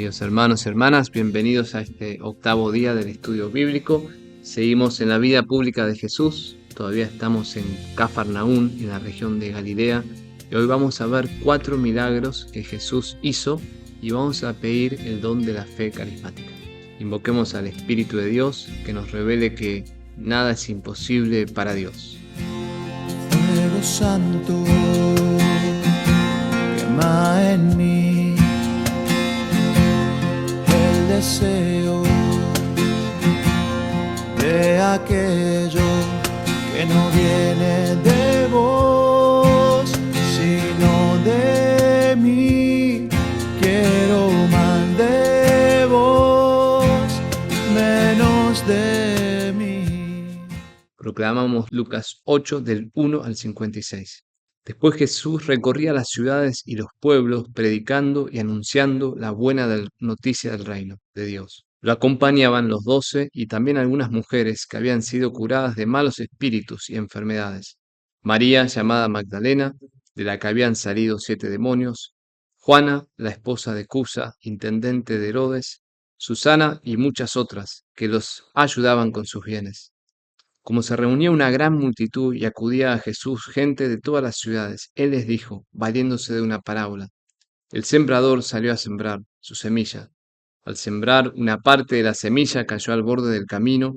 Queridos hermanos y hermanas, bienvenidos a este octavo día del estudio bíblico. Seguimos en la vida pública de Jesús, todavía estamos en Cafarnaún, en la región de Galilea, y hoy vamos a ver 4 milagros que Jesús hizo y vamos a pedir el don de la fe carismática. Invoquemos al Espíritu de Dios que nos revele que nada es imposible para Dios. Fuego santo, quema en mí el deseo de aquello que no viene de vos, sino de mí. Quiero más de vos, menos de mí. Proclamamos Lucas 8 del 1 al 56. Después Jesús recorría las ciudades y los pueblos predicando y anunciando la buena noticia del reino de Dios. Lo acompañaban los 12 y también algunas mujeres que habían sido curadas de malos espíritus y enfermedades. María, llamada Magdalena, de la que habían salido 7 demonios, Juana, la esposa de Cusa, intendente de Herodes, Susana y muchas otras que los ayudaban con sus bienes. Como se reunía una gran multitud y acudía a Jesús gente de todas las ciudades, él les dijo, valiéndose de una parábola: el sembrador salió a sembrar su semilla. Al sembrar, una parte de la semilla cayó al borde del camino,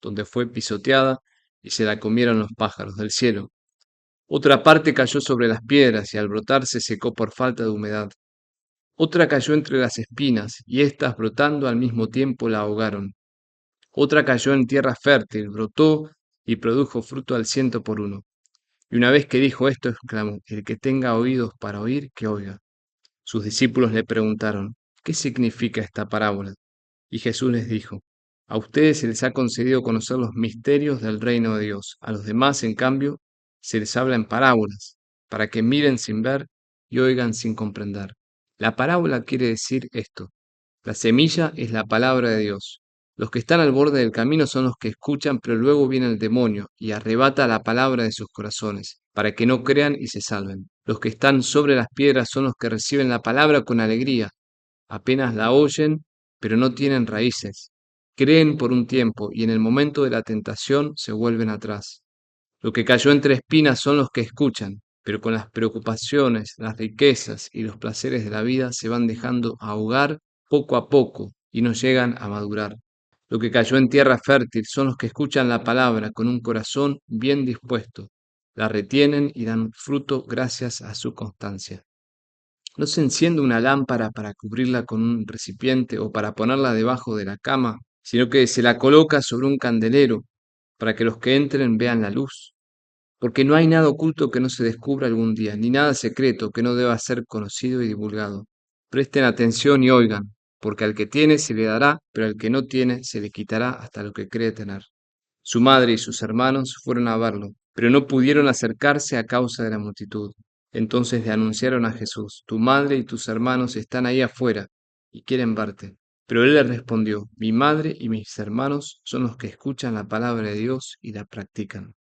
donde fue pisoteada, y se la comieron los pájaros del cielo. Otra parte cayó sobre las piedras, y al brotar se secó por falta de humedad. Otra cayó entre las espinas, y éstas brotando al mismo tiempo la ahogaron. Otra cayó en tierra fértil, brotó y produjo fruto al 100 por 1. Y una vez que dijo esto, exclamó: el que tenga oídos para oír, que oiga. Sus discípulos le preguntaron: ¿qué significa esta parábola? Y Jesús les dijo: a ustedes se les ha concedido conocer los misterios del reino de Dios. A los demás, en cambio, se les habla en parábolas, para que miren sin ver y oigan sin comprender. La parábola quiere decir esto: la semilla es la palabra de Dios. Los que están al borde del camino son los que escuchan, pero luego viene el demonio y arrebata la palabra de sus corazones, para que no crean y se salven. Los que están sobre las piedras son los que reciben la palabra con alegría. Apenas la oyen, pero no tienen raíces. Creen por un tiempo y en el momento de la tentación se vuelven atrás. Lo que cayó entre espinas son los que escuchan, pero con las preocupaciones, las riquezas y los placeres de la vida se van dejando ahogar poco a poco y no llegan a madurar. Lo que cayó en tierra fértil son los que escuchan la palabra con un corazón bien dispuesto, la retienen y dan fruto gracias a su constancia. No se enciende una lámpara para cubrirla con un recipiente o para ponerla debajo de la cama, sino que se la coloca sobre un candelero para que los que entren vean la luz. Porque no hay nada oculto que no se descubra algún día, ni nada secreto que no deba ser conocido y divulgado. Presten atención y oigan, porque al que tiene se le dará, pero al que no tiene se le quitará hasta lo que cree tener. Su madre y sus hermanos fueron a verlo, pero no pudieron acercarse a causa de la multitud. Entonces le anunciaron a Jesús: tu madre y tus hermanos están ahí afuera y quieren verte. Pero él les respondió: mi madre y mis hermanos son los que escuchan la palabra de Dios y la practican.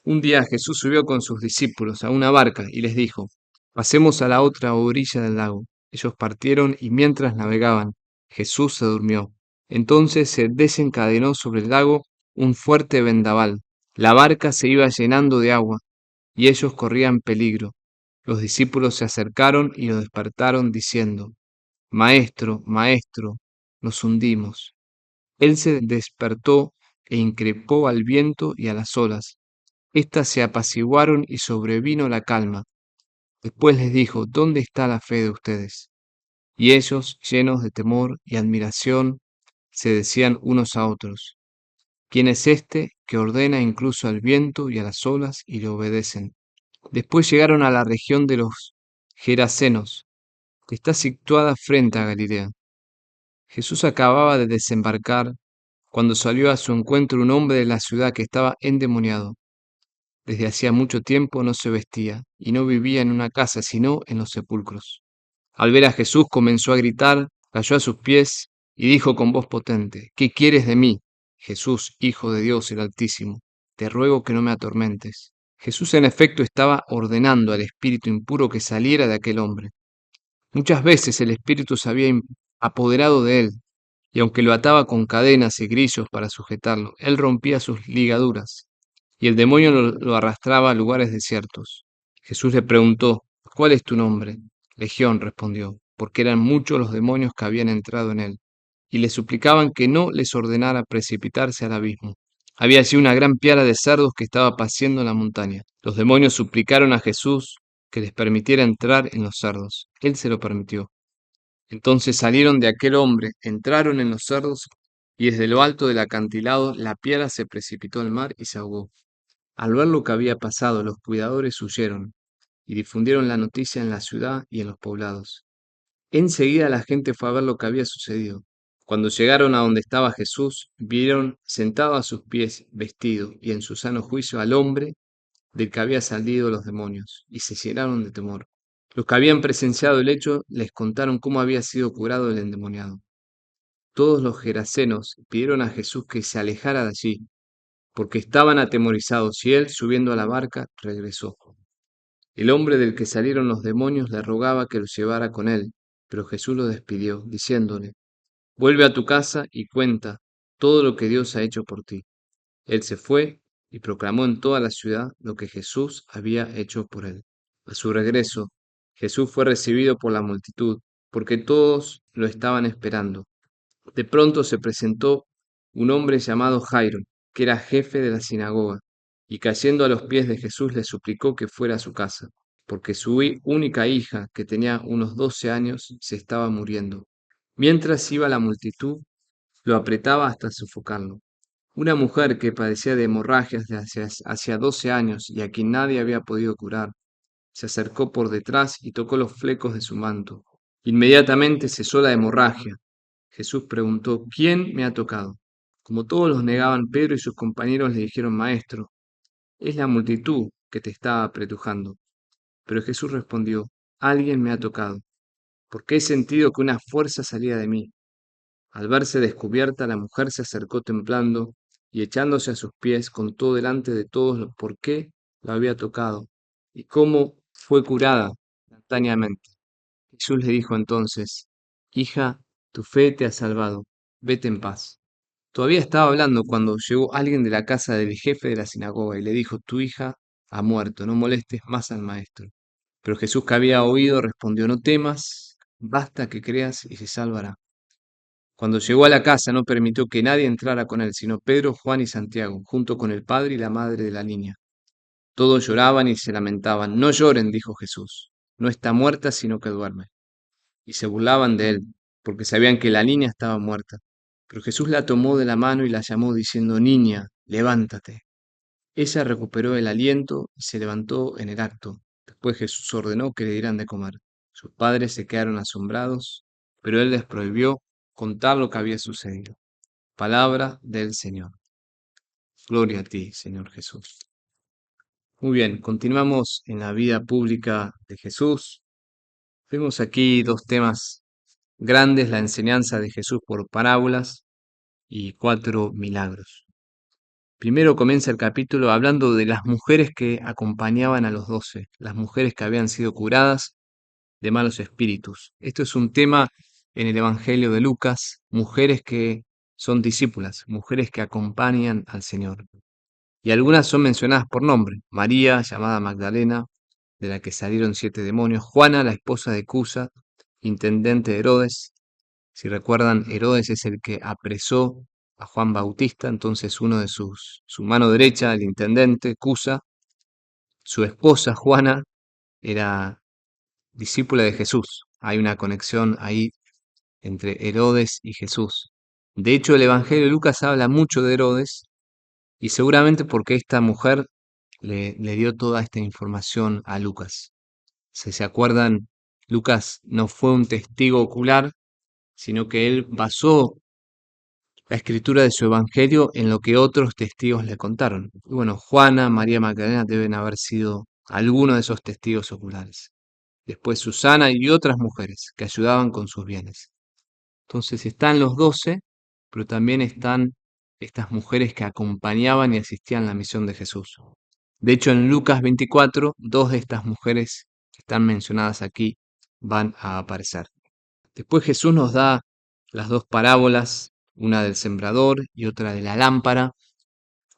Un día Jesús subió con sus discípulos a una barca y les dijo: pasemos a la otra orilla del lago. Ellos partieron y mientras navegaban, Jesús se durmió. Entonces se desencadenó sobre el lago un fuerte vendaval. La barca se iba llenando de agua y ellos corrían peligro. Los discípulos se acercaron y lo despertaron diciendo: Maestro, maestro, nos hundimos. Él se despertó e increpó al viento y a las olas. Estas se apaciguaron y sobrevino la calma. Después les dijo: ¿dónde está la fe de ustedes? Y ellos, llenos de temor y admiración, se decían unos a otros: ¿quién es este que ordena incluso al viento y a las olas y le obedecen? Después llegaron a la región de los Gerasenos, que está situada frente a Galilea. Jesús acababa de desembarcar cuando salió a su encuentro un hombre de la ciudad que estaba endemoniado. Desde hacía mucho tiempo no se vestía y no vivía en una casa, sino en los sepulcros. Al ver a Jesús comenzó a gritar, cayó a sus pies y dijo con voz potente: ¿qué quieres de mí, Jesús, Hijo de Dios el Altísimo? Te ruego que no me atormentes. Jesús en efecto estaba ordenando al espíritu impuro que saliera de aquel hombre. Muchas veces el espíritu se había apoderado de él, y aunque lo ataba con cadenas y grillos para sujetarlo, él rompía sus ligaduras, y el demonio lo arrastraba a lugares desiertos. Jesús le preguntó, ¿cuál es tu nombre? Legión, respondió, porque eran muchos los demonios que habían entrado en él, y le suplicaban que no les ordenara precipitarse al abismo. Había allí una gran piara de cerdos que estaba paciendo en la montaña. Los demonios suplicaron a Jesús que les permitiera entrar en los cerdos. Él se lo permitió. Entonces salieron de aquel hombre, entraron en los cerdos, y desde lo alto del acantilado la piara se precipitó al mar y se ahogó. Al ver lo que había pasado, los cuidadores huyeron y difundieron la noticia en la ciudad y en los poblados. Enseguida la gente fue a ver lo que había sucedido. Cuando llegaron a donde estaba Jesús, vieron sentado a sus pies, vestido y en su sano juicio, al hombre del que había salido los demonios, y se llenaron de temor. Los que habían presenciado el hecho les contaron cómo había sido curado el endemoniado. Todos los gerasenos pidieron a Jesús que se alejara de allí, porque estaban atemorizados, y él, subiendo a la barca, regresó. El hombre del que salieron los demonios le rogaba que lo llevara con él, pero Jesús lo despidió, diciéndole, vuelve a tu casa y cuenta todo lo que Dios ha hecho por ti. Él se fue y proclamó en toda la ciudad lo que Jesús había hecho por él. A su regreso, Jesús fue recibido por la multitud, porque todos lo estaban esperando. De pronto se presentó un hombre llamado Jairo, que era jefe de la sinagoga, y cayendo a los pies de Jesús le suplicó que fuera a su casa, porque su única hija, que tenía unos 12 años, se estaba muriendo. Mientras iba la multitud, lo apretaba hasta sofocarlo. Una mujer que padecía de hemorragias de hacia 12 años y a quien nadie había podido curar, se acercó por detrás y tocó los flecos de su manto. Inmediatamente cesó la hemorragia. Jesús preguntó, ¿quién me ha tocado? Como todos los negaban, Pedro y sus compañeros le dijeron, Maestro, es la multitud que te está apretujando. Pero Jesús respondió, alguien me ha tocado, porque he sentido que una fuerza salía de mí. Al verse descubierta, la mujer se acercó temblando y echándose a sus pies contó delante de todos por qué la había tocado y cómo fue curada instantáneamente. Jesús le dijo entonces, hija, tu fe te ha salvado, vete en paz. Todavía estaba hablando cuando llegó alguien de la casa del jefe de la sinagoga y le dijo, tu hija ha muerto, no molestes más al maestro. Pero Jesús, que había oído, respondió, no temas, basta que creas y se salvará. Cuando llegó a la casa no permitió que nadie entrara con él, sino Pedro, Juan y Santiago, junto con el padre y la madre de la niña. Todos lloraban y se lamentaban. No lloren, dijo Jesús, no está muerta, sino que duerme. Y se burlaban de él, porque sabían que la niña estaba muerta. Pero Jesús la tomó de la mano y la llamó, diciendo, niña, levántate. Ella recuperó el aliento y se levantó en el acto. Después Jesús ordenó que le dieran de comer. Sus padres se quedaron asombrados, pero él les prohibió contar lo que había sucedido. Palabra del Señor. Gloria a ti, Señor Jesús. Muy bien, continuamos en la vida pública de Jesús. Vemos aquí dos temas grandes, la enseñanza de Jesús por parábolas y 4 milagros. Primero comienza el capítulo hablando de las mujeres que acompañaban a los 12, las mujeres que habían sido curadas de malos espíritus. Esto es un tema en el Evangelio de Lucas, mujeres que son discípulas, mujeres que acompañan al Señor. Y algunas son mencionadas por nombre. María, llamada Magdalena, de la que salieron 7 demonios. Juana, la esposa de Cusa, intendente de Herodes. Si recuerdan, Herodes es el que apresó a Juan Bautista, entonces uno de su mano derecha, el intendente, Cusa, su esposa Juana, era discípula de Jesús. Hay una conexión ahí entre Herodes y Jesús. De hecho, el Evangelio de Lucas habla mucho de Herodes y seguramente porque esta mujer le dio toda esta información a Lucas. Si se acuerdan, Lucas no fue un testigo ocular, sino que él basó la escritura de su Evangelio en lo que otros testigos le contaron. Y bueno, Juana, María Magdalena deben haber sido algunos de esos testigos oculares. Después Susana y otras mujeres que ayudaban con sus bienes. Entonces están los 12, pero también están estas mujeres que acompañaban y asistían a la misión de Jesús. De hecho, en Lucas 24, 2 de estas mujeres que están mencionadas aquí van a aparecer. Después Jesús nos da las dos parábolas, una del sembrador y otra de la lámpara,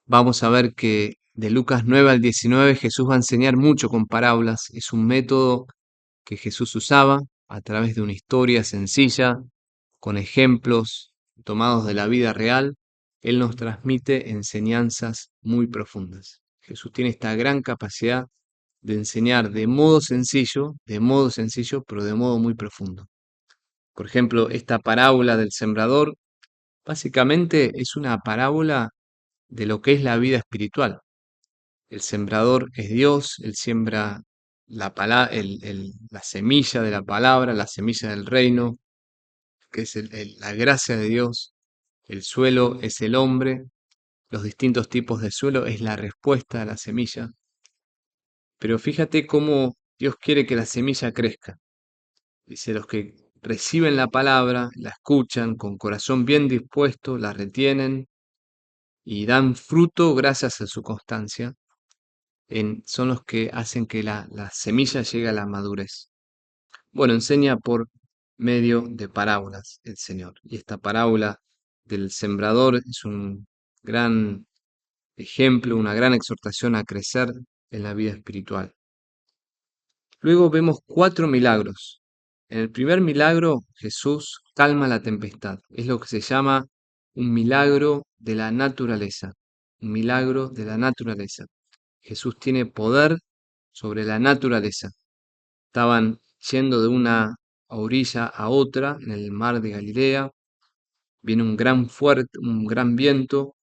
vamos a ver que de Lucas 9 al 19 Jesús va a enseñar mucho con parábolas. Es un método que Jesús usaba a través de una historia sencilla, con ejemplos tomados de la vida real. Él nos transmite enseñanzas muy profundas. Jesús tiene esta gran capacidad de enseñar de modo sencillo, pero de modo muy profundo. Por ejemplo, esta parábola del sembrador básicamente es una parábola de lo que es la vida espiritual. El sembrador es Dios, Él siembra la semilla de la palabra, la semilla del reino, que es la gracia de Dios. El suelo es el hombre, los distintos tipos de suelo es la respuesta a la semilla. Pero fíjate cómo Dios quiere que la semilla crezca. Dice, los que reciben la palabra, la escuchan con corazón bien dispuesto, la retienen y dan fruto gracias a su constancia, son los que hacen que la semilla llegue a la madurez. Bueno, enseña por medio de parábolas el Señor. Y esta parábola del sembrador es un gran ejemplo, una gran exhortación a crecer en la vida espiritual. Luego vemos 4 milagros. En el primer milagro, Jesús calma la tempestad. Es lo que se llama un milagro de la naturaleza. Un milagro de la naturaleza. Jesús tiene poder sobre la naturaleza. Estaban yendo de una orilla a otra en el mar de Galilea. Viene un gran viento.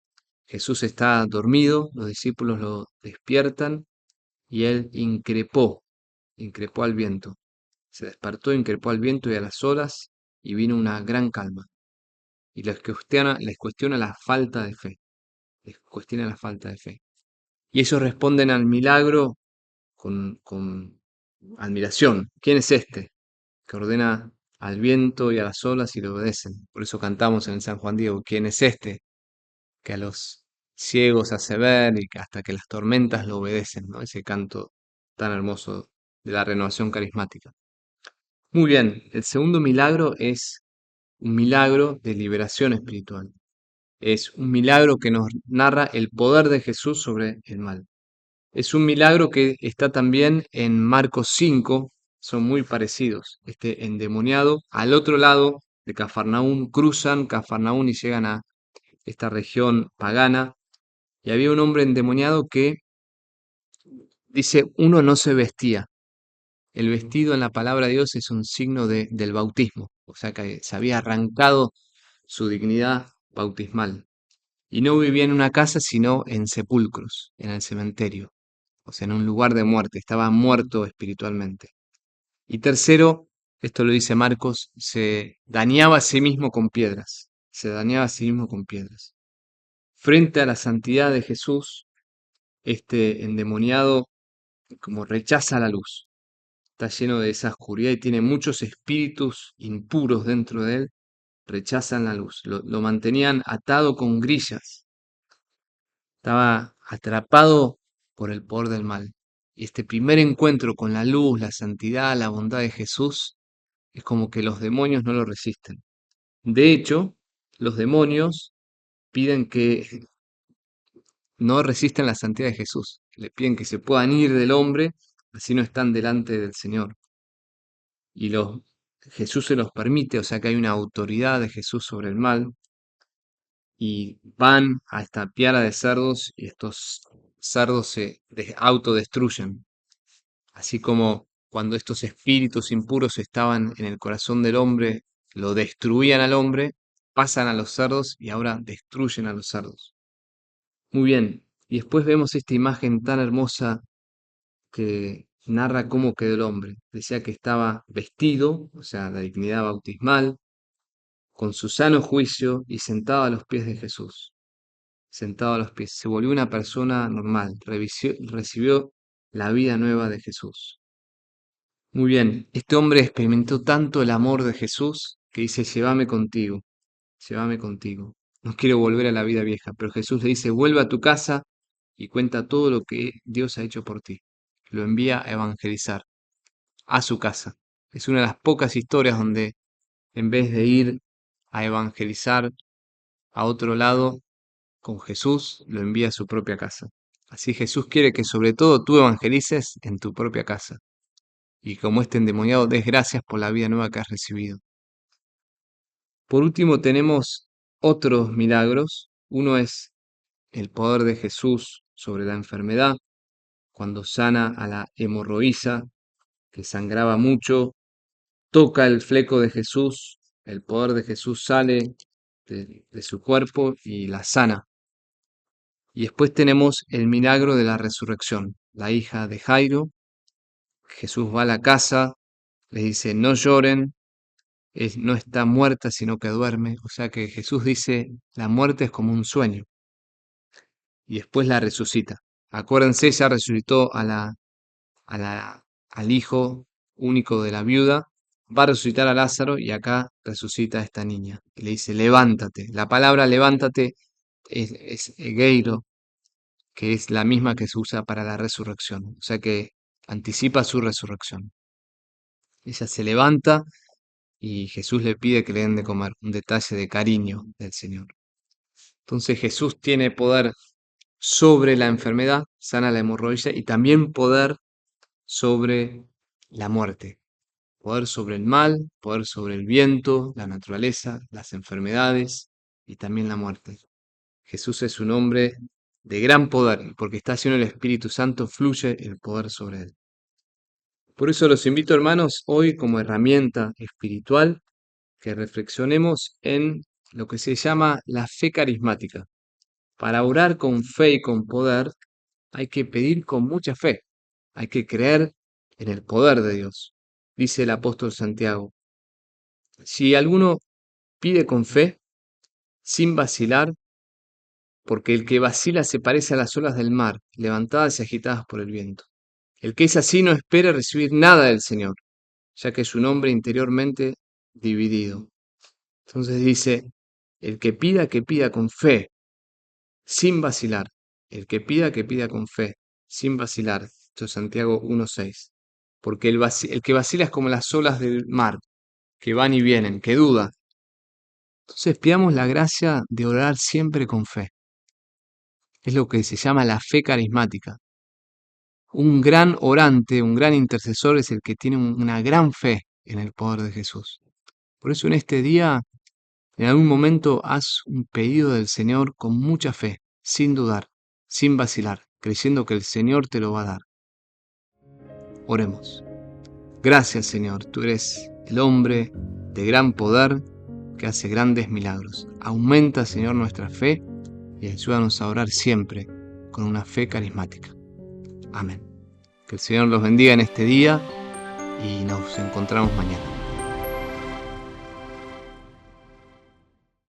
Jesús está dormido, los discípulos lo despiertan y él increpó al viento. Se despertó, increpó al viento y a las olas y vino una gran calma. Y les cuestiona la falta de fe. Les cuestiona la falta de fe. Y ellos responden al milagro con admiración. ¿Quién es este que ordena al viento y a las olas y le obedecen? Por eso cantamos en el San Juan Diego, ¿quién es este que a los ciegos hace ver y que hasta que las tormentas lo obedecen? ¿No? Ese canto tan hermoso de la renovación carismática. Muy bien, el segundo milagro es un milagro de liberación espiritual. Es un milagro que nos narra el poder de Jesús sobre el mal. Es un milagro que está también en Marcos 5, son muy parecidos. Este endemoniado, al otro lado de Cafarnaún, cruzan Cafarnaún y llegan a esta región pagana. Y había un hombre endemoniado que dice, uno no se vestía. El vestido en la palabra de Dios es un signo del bautismo, o sea que se había arrancado su dignidad bautismal. Y no vivía en una casa, sino en sepulcros, en el cementerio, o sea, en un lugar de muerte, estaba muerto espiritualmente. Y tercero, esto lo dice Marcos, se dañaba a sí mismo con piedras, se dañaba a sí mismo con piedras. Frente a la santidad de Jesús, este endemoniado como rechaza la luz, está lleno de esa oscuridad y tiene muchos espíritus impuros dentro de él, rechazan la luz, lo mantenían atado con grillas, estaba atrapado por el poder del mal. Y este primer encuentro con la luz, la santidad, la bondad de Jesús, es como que los demonios no lo resisten. De hecho, los demonios piden que no resisten la santidad de Jesús, le piden que se puedan ir del hombre, así no están delante del Señor. Y Jesús se los permite, o sea que hay una autoridad de Jesús sobre el mal, y van a esta piara de cerdos y estos cerdos se autodestruyen, así como cuando estos espíritus impuros estaban en el corazón del hombre, lo destruían al hombre, pasan a los cerdos y ahora destruyen a los cerdos. Muy bien, y después vemos esta imagen tan hermosa que narra cómo quedó el hombre. Decía que estaba vestido, o sea, la dignidad bautismal, con su sano juicio y sentado a los pies de Jesús. Sentado a los pies. Se volvió una persona normal, recibió la vida nueva de Jesús. Muy bien, este hombre experimentó tanto el amor de Jesús que dice, llévame contigo. No quiero volver a la vida vieja, pero Jesús le dice, vuelve a tu casa y cuenta todo lo que Dios ha hecho por ti. Lo envía a evangelizar a su casa. Es una de las pocas historias donde en vez de ir a evangelizar a otro lado con Jesús, lo envía a su propia casa. Así Jesús quiere que sobre todo tú evangelices en tu propia casa. Y como este endemoniado, des gracias por la vida nueva que has recibido. Por último tenemos otros milagros. Uno es el poder de Jesús sobre la enfermedad, cuando sana a la hemorroísa, que sangraba mucho, toca el fleco de Jesús, el poder de Jesús sale de su cuerpo y la sana. Y después tenemos el milagro de la resurrección. La hija de Jairo, Jesús va a la casa, le dice, no lloren, no está muerta, sino que duerme. O sea que Jesús dice, la muerte es como un sueño. Y después la resucita. Acuérdense, ella resucitó al hijo único de la viuda, va a resucitar a Lázaro y acá resucita a esta niña. Y le dice, levántate. La palabra levántate es egeiro, que es la misma que se usa para la resurrección. O sea que anticipa su resurrección. Ella se levanta y Jesús le pide que le den de comer, un detalle de cariño del Señor. Entonces Jesús tiene poder sobre la enfermedad, sana la hemorroide, y también poder sobre la muerte. Poder sobre el mal, poder sobre el viento, la naturaleza, las enfermedades y también la muerte. Jesús es un hombre de gran poder, y porque está lleno del Espíritu Santo, fluye el poder sobre él. Por eso los invito, hermanos, hoy como herramienta espiritual, que reflexionemos en lo que se llama la fe carismática. Para orar con fe y con poder, hay que pedir con mucha fe, hay que creer en el poder de Dios. Dice el apóstol Santiago, si alguno pide con fe, sin vacilar, porque el que vacila se parece a las olas del mar, levantadas y agitadas por el viento. El que es así no espera recibir nada del Señor, ya que es un hombre interiormente dividido. Entonces dice, el que pida con fe, sin vacilar. El que pida con fe, sin vacilar. Esto es Santiago 1:6. Porque el que vacila es como las olas del mar, que van y vienen, que duda. Entonces pidamos la gracia de orar siempre con fe. Es lo que se llama la fe carismática. Un gran orante, un gran intercesor es el que tiene una gran fe en el poder de Jesús. Por eso en este día, en algún momento, haz un pedido del Señor con mucha fe, sin dudar, sin vacilar, creyendo que el Señor te lo va a dar. Oremos. Gracias, Señor, tú eres el hombre de gran poder que hace grandes milagros. Aumenta, Señor, nuestra fe y ayúdanos a orar siempre con una fe carismática. Amén. Que el Señor los bendiga en este día y nos encontramos mañana.